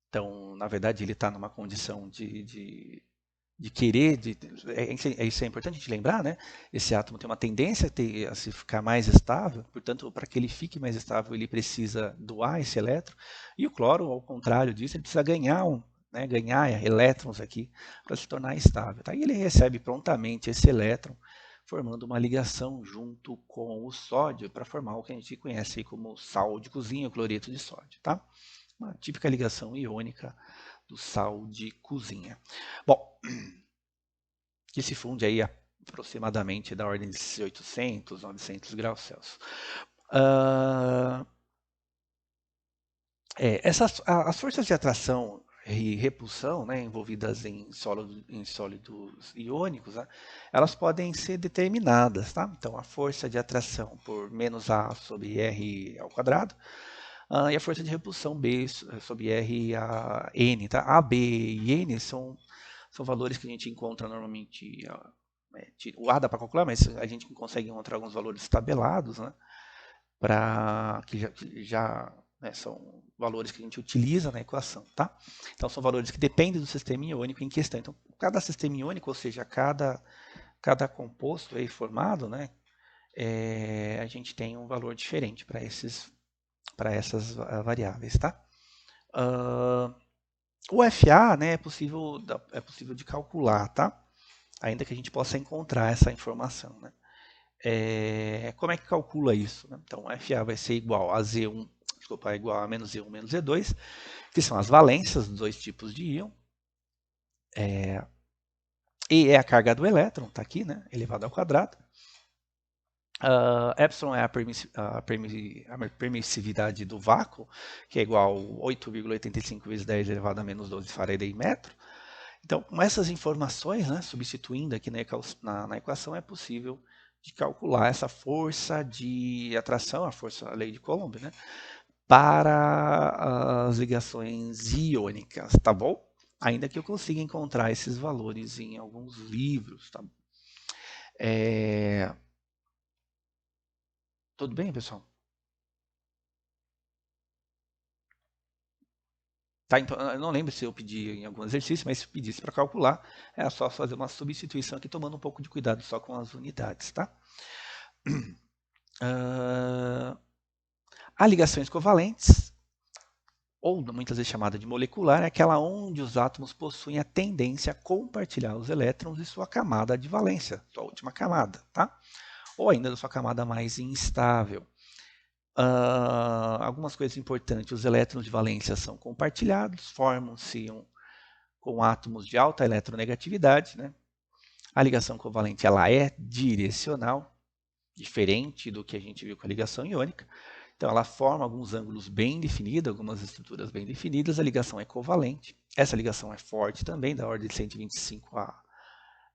[SPEAKER 1] Então, na verdade, ele está numa condição de querer, isso é importante a gente lembrar, né? Esse átomo tem uma tendência a se ficar mais estável, portanto, para que ele fique mais estável, ele precisa doar esse elétron. E o cloro, ao contrário disso, ele precisa ganhar elétrons aqui para se tornar estável. Tá? E ele recebe prontamente esse elétron, formando uma ligação junto com o sódio para formar o que a gente conhece como sal de cozinha, o cloreto de sódio. Tá? Uma típica ligação iônica do sal de cozinha. Bom, que se funde aí aproximadamente da ordem de 800, 900 graus Celsius. As forças de atração e repulsão, né, envolvidas em sólidos iônicos, né, elas podem ser determinadas. Tá? Então, a força de atração por menos A sobre R ao quadrado, e a força de repulsão B sobre R a N. Tá? A, B e N são valores que a gente encontra normalmente. O A dá para calcular, mas a gente consegue encontrar alguns valores tabelados, né? Que já né, são valores que a gente utiliza na equação. Tá? Então, são valores que dependem do sistema iônico em questão. Então, cada sistema iônico, ou seja, cada composto aí formado, né, a gente tem um valor diferente para essas variáveis. Tá? O FA, né, é possível de calcular, tá? Ainda que a gente possa encontrar essa informação. Né? Como é que calcula isso? Né? Então, FA vai ser igual a Z1, igual a menos Z1 menos Z2, que são as valências dos dois tipos de íon. E é a carga do elétron, está aqui, né, elevado ao quadrado. Epsilon é a permissividade do vácuo, que é igual a 8,85 vezes 10 elevado a menos 12 Faraday metro. Então, com essas informações, né, substituindo aqui na equação, é possível de calcular essa força de atração, a lei de Coulomb, né, para as ligações iônicas, tá bom? Ainda que eu consiga encontrar esses valores em alguns livros, tá? Tudo bem, pessoal? Tá, então, eu não lembro se eu pedi em algum exercício, mas se eu pedisse para calcular, é só fazer uma substituição aqui, tomando um pouco de cuidado só com as unidades, tá? Há ligações covalentes, ou muitas vezes chamada de molecular, é aquela onde os átomos possuem a tendência a compartilhar os elétrons de sua camada de valência, sua última camada, tá? Ou ainda da sua camada mais instável. Algumas coisas importantes, os elétrons de valência são compartilhados, formam-se com átomos de alta eletronegatividade, né? A ligação covalente ela é direcional, diferente do que a gente viu com a ligação iônica. Então, ela forma alguns ângulos bem definidos, algumas estruturas bem definidas. A ligação é covalente. Essa ligação é forte também, da ordem de 125 a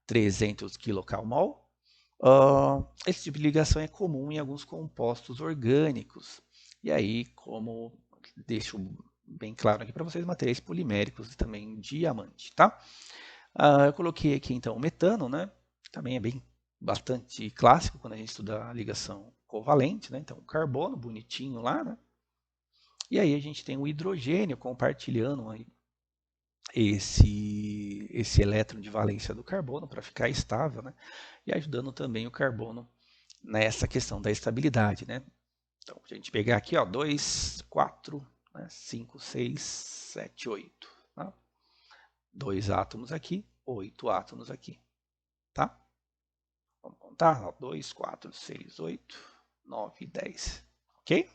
[SPEAKER 1] 300 kcal. Esse tipo de ligação é comum em alguns compostos orgânicos. E aí, como deixo bem claro aqui para vocês, materiais poliméricos e também diamante, tá? Eu coloquei aqui então o metano, né? Também é bastante clássico quando a gente estuda a ligação covalente, né? Então o carbono bonitinho lá, né? E aí a gente tem o hidrogênio compartilhando aí esse elétron de valência do carbono para ficar estável, né? E ajudando também o carbono nessa questão da estabilidade, né? Então, a gente pegar aqui, ó, 2, 4, 5, 6, 7, 8. Tá? 2 átomos aqui, 8 átomos aqui. Tá? Vamos contar? 2, 4, 6, 8, 9, 10. Ok?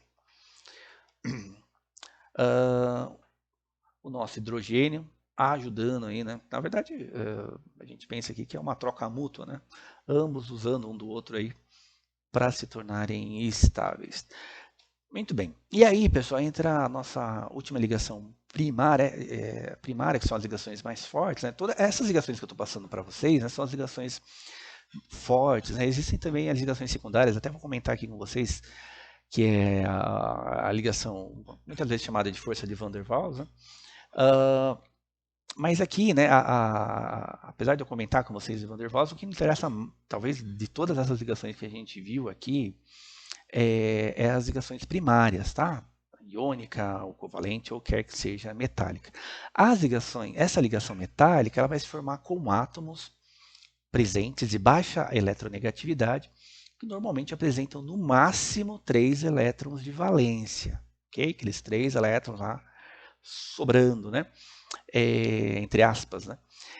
[SPEAKER 1] O nosso hidrogênio ajudando aí, né? Na verdade, a gente pensa aqui que é uma troca mútua, né? Ambos usando um do outro aí para se tornarem estáveis. Muito bem. E aí, pessoal, entra a nossa última ligação primária, que são as ligações mais fortes. Né? Todas essas ligações que eu estou passando para vocês, né, são as ligações fortes. Né? Existem também as ligações secundárias, até vou comentar aqui com vocês, que é a ligação, muitas vezes chamada de força de Van der Waals. Né? Mas aqui, né, apesar de eu comentar com vocês de Van der Waals, o que me interessa, talvez, de todas essas ligações que a gente viu aqui, é as ligações primárias, tá? Iônica, ou covalente, ou quer que seja metálica. Essa ligação metálica, ela vai se formar com átomos presentes de baixa eletronegatividade, que normalmente apresentam no máximo 3 elétrons de valência, ok? Aqueles 3 elétrons lá sobrando, né? Entre aspas, né?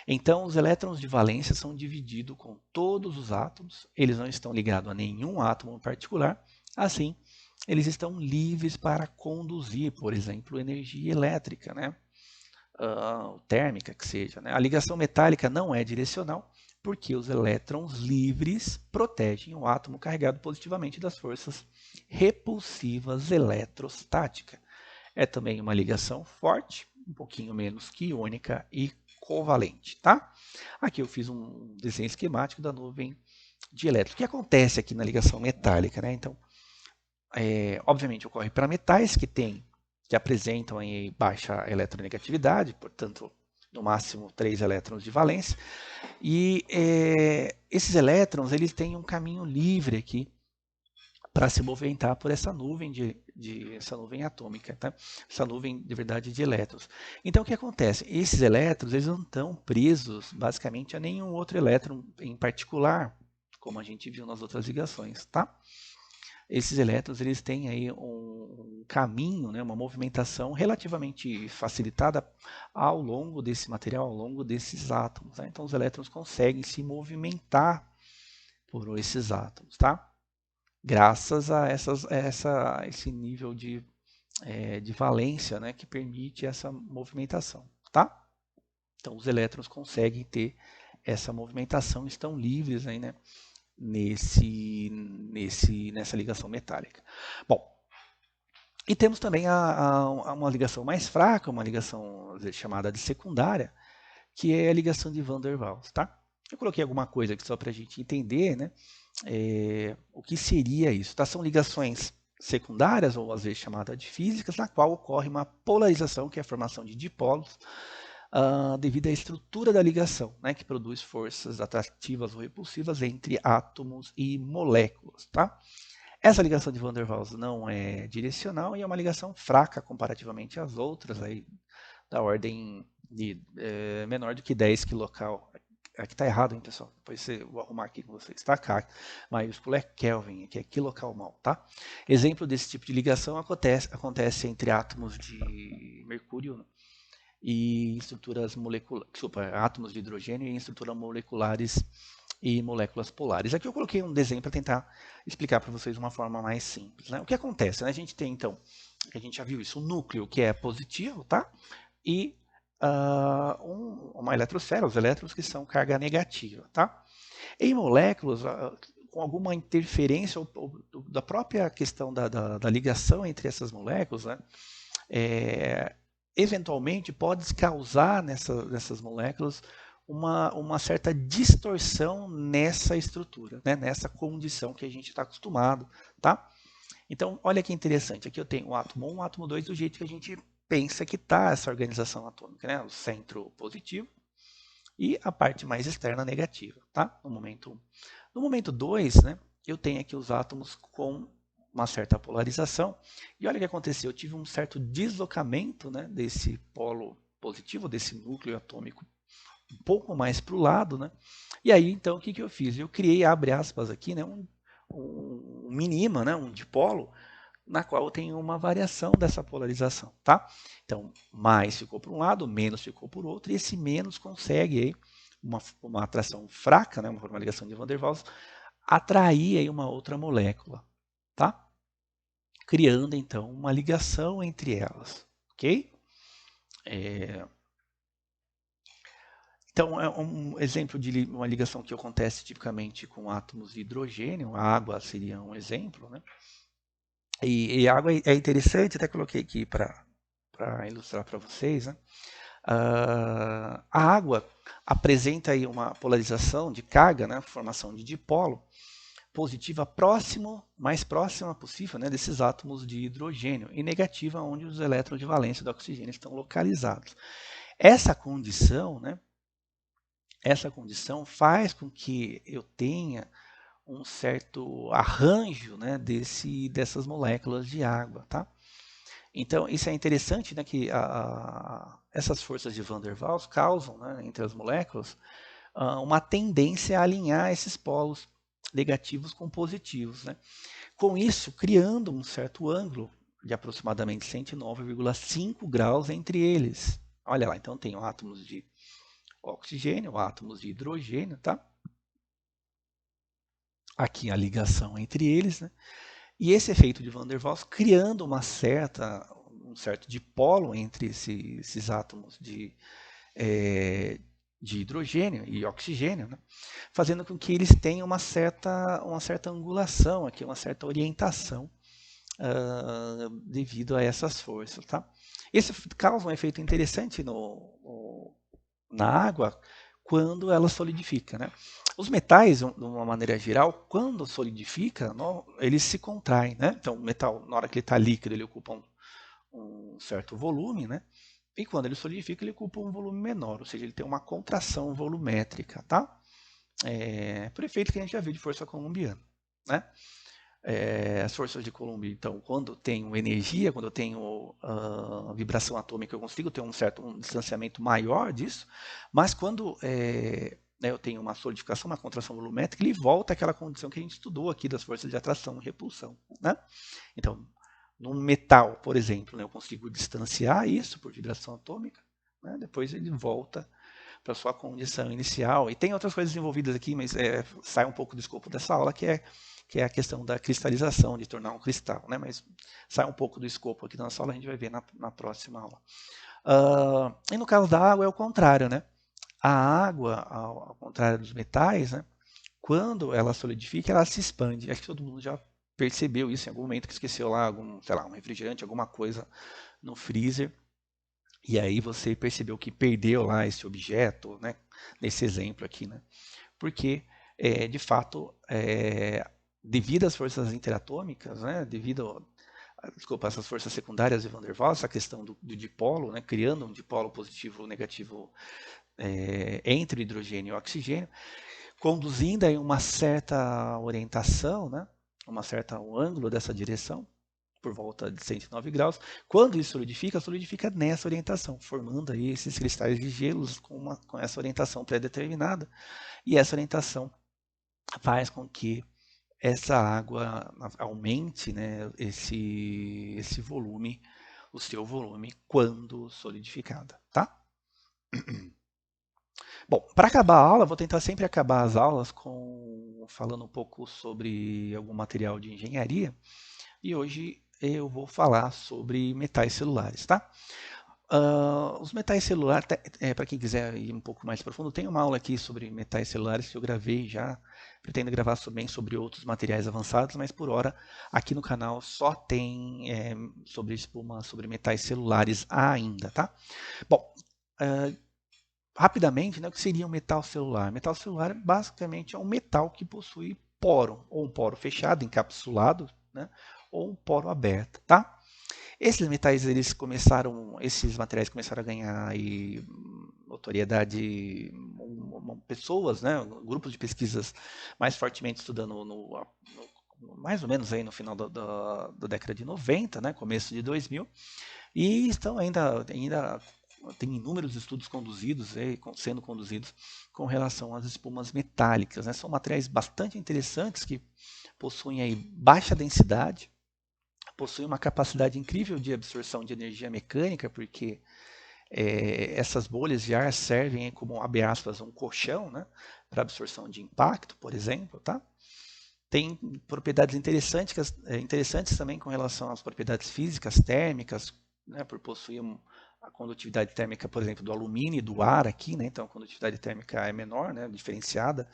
[SPEAKER 1] Então, os elétrons de valência são divididos com todos os átomos, eles não estão ligados a nenhum átomo em particular, assim, eles estão livres para conduzir, por exemplo, energia elétrica, né? Térmica que seja. Né? A ligação metálica não é direcional, porque os elétrons livres protegem o átomo carregado positivamente das forças repulsivas eletrostáticas. É também uma ligação forte, um pouquinho menos que iônica e covalente, tá? Aqui eu fiz um desenho esquemático da nuvem de elétrons. O que acontece aqui na ligação metálica, né? Então, obviamente ocorre para metais que apresentam aí baixa eletronegatividade, portanto, no máximo 3 elétrons de valência, e esses elétrons eles têm um caminho livre aqui para se movimentar por essa nuvem essa nuvem atômica, tá? Essa nuvem de verdade de elétrons. Então o que acontece? Esses elétrons eles não estão presos basicamente a nenhum outro elétron em particular, como a gente viu nas outras ligações, tá? Esses elétrons eles têm aí um caminho, né, uma movimentação relativamente facilitada ao longo desse material, ao longo desses átomos. Tá? Então os elétrons conseguem se movimentar por esses átomos, tá? Graças a esse nível de valência, né, que permite essa movimentação, tá? Então os elétrons conseguem ter essa movimentação, estão livres aí, né, nessa ligação metálica. Bom, e temos também uma ligação mais fraca, uma ligação chamada de secundária, que é a ligação de Van der Waals, tá? Eu coloquei alguma coisa aqui só para a gente entender, né? O que seria isso? Tá? São ligações secundárias, ou às vezes chamadas de físicas, na qual ocorre uma polarização, que é a formação de dipolos, devido à estrutura da ligação, né, que produz forças atrativas ou repulsivas entre átomos e moléculas. Tá? Essa ligação de Van der Waals não é direcional e é uma ligação fraca comparativamente às outras, aí, da ordem de menor do que 10 kcal, aqui está errado, hein, pessoal? Depois eu vou arrumar aqui com vocês, tá? K maiúsculo é Kelvin, aqui é quilocalmol, tá? Exemplo desse tipo de ligação acontece entre átomos de mercúrio e estruturas moleculares, desculpa, átomos de hidrogênio e estruturas moleculares e moléculas polares. Aqui eu coloquei um desenho para tentar explicar para vocês de uma forma mais simples, né? O que acontece? Né? A gente tem, então, a gente já viu isso, o núcleo que é positivo, tá? E uma eletrosfera, os elétrons que são carga negativa, tá? Em moléculas, com alguma interferência da própria questão da ligação entre essas moléculas, né? Eventualmente pode causar nessas moléculas uma certa distorção nessa estrutura, né? Nessa condição que a gente está acostumado, tá? Então, olha que interessante, aqui eu tenho o átomo 1, o átomo 2, do jeito que a gente pensa que está essa organização atômica, né? O centro positivo e a parte mais externa negativa, tá? No momento 1. No momento 2, né, eu tenho aqui os átomos com uma certa polarização, e olha o que aconteceu, eu tive um certo deslocamento, né, desse polo positivo, desse núcleo atômico, um pouco mais para o lado, né? E aí, então, o que eu fiz? Eu criei, abre aspas aqui, né, um mínima, né, um dipolo, na qual eu tenho uma variação dessa polarização, tá? Então, mais ficou por um lado, menos ficou por outro, e esse menos consegue aí uma atração fraca, né, uma ligação de Van der Waals, atrair aí uma outra molécula, tá? Criando então uma ligação entre elas, ok? Então, é um exemplo de uma ligação que acontece tipicamente com átomos de hidrogênio, a água seria um exemplo, né? E a água é interessante, até coloquei aqui para ilustrar para vocês, né? A água apresenta aí uma polarização de carga, né? Formação de dipolo positiva mais próxima possível, né? Desses átomos de hidrogênio, e negativa onde os elétrons de valência do oxigênio estão localizados. Essa condição, né? Essa condição faz com que eu tenha um certo arranjo, né, dessas moléculas de água, tá? Então, isso é interessante, né, que essas forças de Van der Waals causam, né, entre as moléculas, uma tendência a alinhar esses polos negativos com positivos, né? Com isso, criando um certo ângulo de aproximadamente 109,5 graus entre eles. Olha lá, então tem átomos de oxigênio, átomos de hidrogênio, tá? Aqui a ligação entre eles, né? E esse efeito de Van der Waals criando um certo dipolo entre esses átomos de hidrogênio e oxigênio, né? Fazendo com que eles tenham uma certa angulação aqui, uma certa orientação devido a essas forças, tá? Isso causa um efeito interessante na água quando ela solidifica, né? Os metais, de uma maneira geral, quando solidifica, eles se contraem, né? Então, o metal, na hora que ele está líquido, ele ocupa um certo volume, né? E quando ele solidifica, ele ocupa um volume menor, ou seja, ele tem uma contração volumétrica, tá? Por efeito que a gente já viu de força colombiana, né? As forças de Coulomb, então, quando eu tenho energia, quando eu tenho vibração atômica, eu consigo ter um distanciamento maior disso, mas quando eu tenho uma solidificação, uma contração volumétrica, ele volta àquela condição que a gente estudou aqui das forças de atração e repulsão, né? Então, num metal, por exemplo, né, eu consigo distanciar isso por vibração atômica, né? Depois ele volta para sua condição inicial. E tem outras coisas envolvidas aqui, mas sai um pouco do escopo dessa aula, que é a questão da cristalização, de tornar um cristal, né? Mas sai um pouco do escopo aqui da nossa aula, a gente vai ver na próxima aula. E no caso da água é o contrário, né? A água, ao contrário dos metais, né? Quando ela solidifica, ela se expande. Acho que todo mundo já percebeu isso em algum momento, que esqueceu lá um refrigerante, alguma coisa no freezer. E aí você percebeu que perdeu lá esse objeto, né? Nesse exemplo aqui, né? Porque, de fato, devido às forças interatômicas, né? Essas forças secundárias de Van der Waals, essa questão do dipolo, né? Criando um dipolo positivo ou negativo entre o hidrogênio e o oxigênio, conduzindo aí uma certa orientação, né? Um ângulo dessa direção, por volta de 109 graus. Quando isso solidifica nessa orientação, formando aí esses cristais de gelos com essa orientação pré-determinada. E essa orientação faz com que essa água aumente, né, esse volume, o seu volume, quando solidificada, tá? Bom, para acabar a aula, vou tentar sempre acabar as aulas falando um pouco sobre algum material de engenharia. E hoje eu vou falar sobre metais celulares, tá? Os metais celulares, para quem quiser ir um pouco mais profundo, tem uma aula aqui sobre metais celulares que eu gravei já. Pretendo gravar bem sobre outros materiais avançados, mas por hora aqui no canal só tem sobre espuma, sobre metais celulares ainda, tá? Bom, rapidamente, né, o que seria um metal celular? Metal celular basicamente é um metal que possui poro, ou um poro fechado, encapsulado, né, ou um poro aberto, tá? Esses materiais começaram a ganhar aí notoriedade, pessoas, né, grupos de pesquisas mais fortemente estudando mais ou menos aí no final da década de 90, né, começo de 2000, e estão ainda tem inúmeros estudos sendo conduzidos com relação às espumas metálicas, né? São materiais bastante interessantes que possuem aí baixa densidade, possuem uma capacidade incrível de absorção de energia mecânica, porque essas bolhas de ar servem como, abre aspas, um colchão, né, para absorção de impacto, por exemplo, tá? Tem propriedades interessantes também com relação às propriedades físicas, térmicas, né, por possuir a condutividade térmica, por exemplo, do alumínio e do ar aqui, né, então a condutividade térmica é menor, né, diferenciada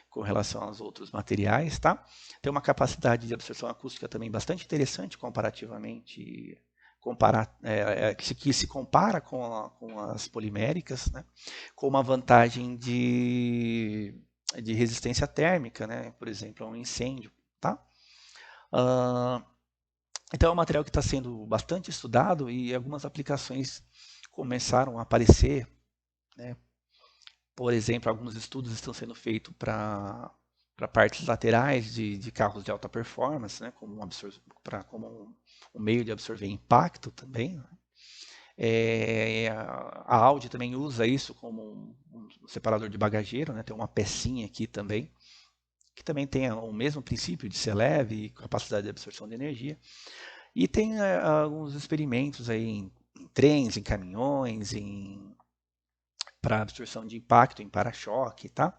[SPEAKER 1] com relação aos outros materiais, tá? Tem uma capacidade de absorção acústica também bastante interessante comparativamente, que se compara com as poliméricas, né, com uma vantagem de resistência térmica, né, por exemplo, a um incêndio, tá? Então é um material que está sendo bastante estudado e algumas aplicações começaram a aparecer, né? Por exemplo, alguns estudos estão sendo feitos para partes laterais de carros de alta performance, né? Como um meio de absorver impacto também, né? A Audi também usa isso como um separador de bagageiro, né? Tem uma pecinha aqui também, que também tem o mesmo princípio de ser leve e capacidade de absorção de energia. E tem alguns experimentos aí em trens, em caminhões, para absorção de impacto em para-choque, tá?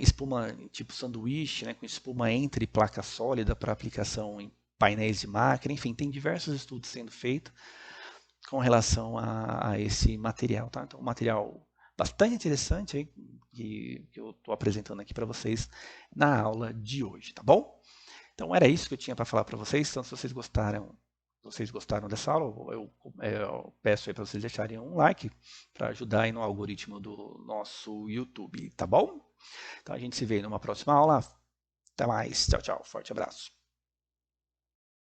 [SPEAKER 1] Espuma tipo sanduíche, né, com espuma entre placa sólida para aplicação em painéis de máquina, enfim, tem diversos estudos sendo feitos com relação a esse material, tá? Então, um material bastante interessante aí, que eu estou apresentando aqui para vocês na aula de hoje, tá bom? Então era isso que eu tinha para falar para vocês. Então, se vocês gostaram dessa aula, eu peço aí para vocês deixarem um like para ajudar aí no algoritmo do nosso YouTube, tá bom? Então a gente se vê numa próxima aula. Até mais. Tchau, tchau. Forte abraço.